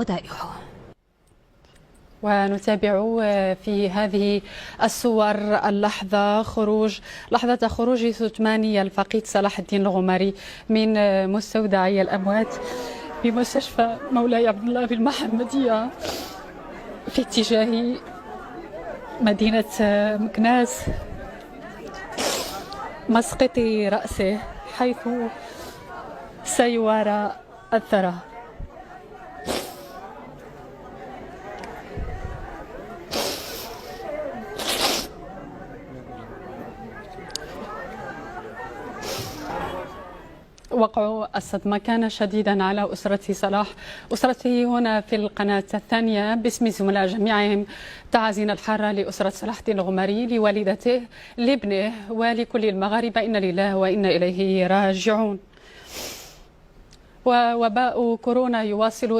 ودائعه. ونتابع في هذه الصور لحظة خروج ستماني الفقيد صلاح الدين الغماري من مستودعي الأموات بمستشفى مولاي عبد الله بالمحمدية في اتجاه مدينة مكناس، مسقط رأسه حيث سيوارى الثرى. وقع الصدمة كان شديدا على أسرة صلاح، أسرته هنا في القناة الثانية. باسم الزملاء جميعهم تعازينا الحارة لأسرة صلاح الدين الغماري، لوالدته، لابنه، ولكل المغاربة. إنا لله وإنا إليه راجعون. ووباء كورونا يواصل